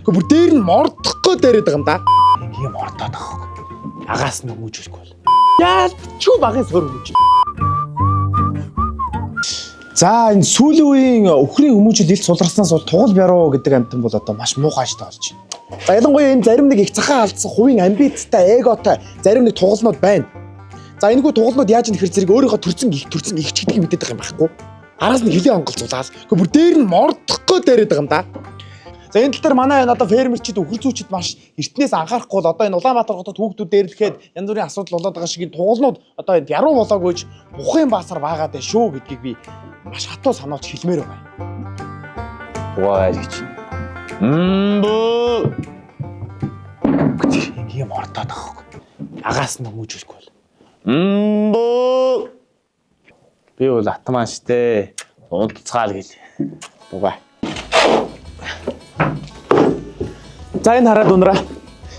Гэхдээ бүр дээр нь мордохгүй дээрэд байгаа юм да. Ийм мордоод байгаа. Агаас нь хүмүүжүүлэх бол. Яа ч багын сөр хүмүүж. За энэ сүүлийн үеийн өхрийн хүмүүжил илт сулраснаас бол тугал бяруу гэдэг амтан бол одоо маш муухайштай болж байна. За ялангуяа энэ зарим нэг их цахаа алдсан хувийн амбицтай, эготой зарим нэг тугалнууд байна. За энэгүй тугалнууд яаж нөхөр зэрэг өөрийнхөө төрцөн ихч гэдгийг мэдээд байгаа юм байхгүй. Араас нь хилээ онголцуулаад. Гэхдээ бүр дээр нь мордохгүй дээрэд байгаа юм да. За энэ тал дээр манай энэ одоо фермерчид өхөр зүүчид маш эртнээс анхаарахгүй бол одоо энэ Улаанбаатар хотод хүүхдүүд дээрлэхэд янз бүрийн асуудал болоод байгаа шиг энэ тугалнууд одоо энэ яруу болоогүйж ухын баасар баагаад байна шүү гэдгийг би маш хатуу санаач хэлмээр байна. Ваа гэж. Бөө. Ийм ордоод байгаа хөөе. Агаас нь хүмүүжүүлэх бол. Бөө. Би бол атман штэ. Унтцгаал гэл. Бугаа. За энэ хараад унараа.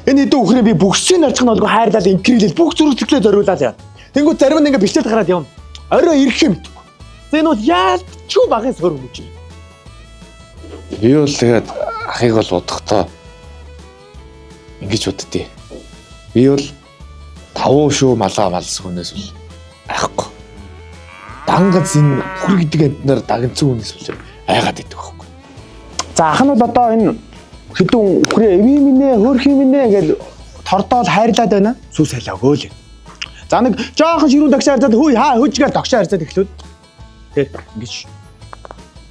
Энэ хэдэн өхрөө би бүгсийн нарчхан олгоо хайрлал инкрилэл бүх зүрхлэлээ зориулаад яа. Тэнгүүд зарим нь ингээ бичлээд хараад явна. Орой ирэх юм. За энэ бол яаж ч багын сөр хүмүүж. Би бол тэгээд ахыг бол удахгүй ингэж уддээ. Би бол тавуу шүү малаа малс хүнээс бол айхгүй. Дангаз энэ өхөр гэдэг амтнаар дагнцсан хүнээс бол айгаад идэх байхгүй. За ах нь бол одоо энэ хэдэн өхрөө эви минь хөөрх юм нэ гэж тордоол хайрлаад байна. Сүү сайлаа өгөөл. За нэг жоохон ширүүн догшоо харцаад хүй хаа хөжгээр догшоо харцаад эхлүүд. Тэг ингэж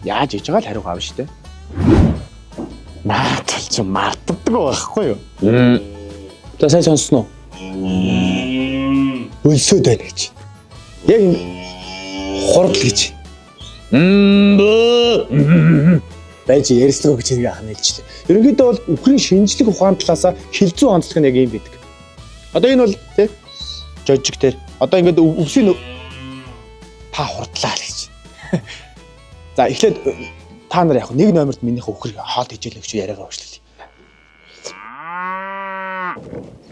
яаж иж байгаа л хариу аав штэ. Наад ч мартдаг байхгүй юу? За сайн сонсноо. Өлсөд байна гэж. Яг хурд гэж. Байж ярьслаг гэж хэрэг ахна хэлжлээ. Ерөнхийдөө бол өхрийн шинжлэх ухаан талаасаа хилцүү онцлог нь яг юм байдаг. Одоо энэ бол тий жожиг дээр одоо ингээд өвсийн та хурдлаа л гэж. За эхлээд та нар яг нэг номерт минийх өхрийг хоол хижээлээ гэж яриагаа өгчлээ.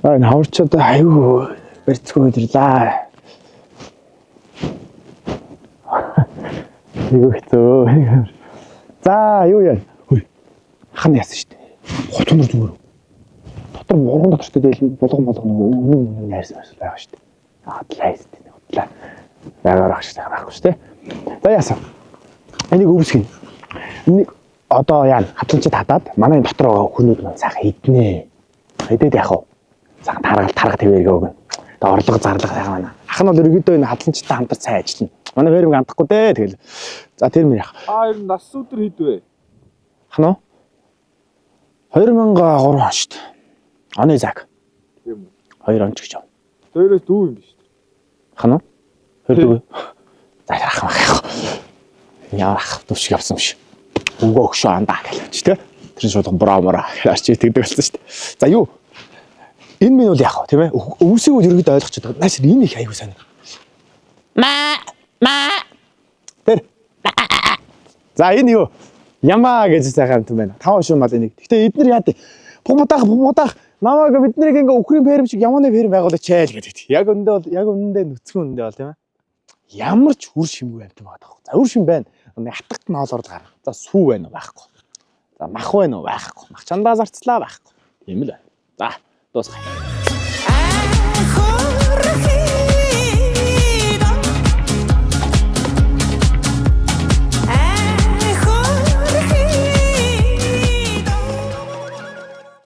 Энэ хаварч одоо аюу барьцгүй гэрлээ. Юу хэцүү. За юу яа. Хөөе. Хан яасан шүү дээ. Хотнор зүгээр. Дотор мурган дотортой дээл болгон үнэн найрсан байгаа шүү дээ. Хотлаа шүү дээ. Хотлаа. Яагаар ах шүү дээ. Байхгүй шүү дээ. За яасан. Энийг өвсгэн. Нэг одоо яа хатламжид хадаад манай дотор байгаа хүнүүд маань сайхан иднэ. Хэдэд яах вэ? Сайхан тарга твэргээ өгнө. Тэгээ орлого зарлага сайхан байна. Ах нь бол ерөөдөө энэ хатламжтай хамтар сайн ажиллана. Манай фермиг андахгүй дээ тэгэл. За тэр мэр яах. Ер нь нас өдөр хийдвэ. Хано? 2003 он шүү дээ. Оны цаг. Тийм үү. 2 он ч гэж байна. Хоёроос дүү юм биш үү? Хано? Хоёрдөө. За яах юм яах. Яах төвшиг явсан биш. Өнгөө өгшөө андаа гэлээч тэ. Тэр шууд браамара яарч тэгдэг болсон шүү дээ. За юу? Энэ минь бол яах вэ тийм ээ? Өвсийг үл ерөөд ойлгочиход байгаа. Нааш энэ их аягүй сайн. Ма. Тэр. За энэ юу? Ямаа гэж сайхан юм байна. 5 шуум мал энийг. Гэтэ эднэр яа. Бумудах намайг биднийг ингээ өхрийн ферм шиг ямааны ферм байгуулаач гэдэг. Яг өндөө нүцгэн өндөө бол тийм ээ. Ямар ч үр шимгүй амт байгаа тохоо. За үр шим байна. Хатагт ноолоор гар. За сүү байна уу байхгүй. За мах байна уу байхгүй. Мах чандаа зарцлаа байхгүй. Тийм л байна. За дуусгая.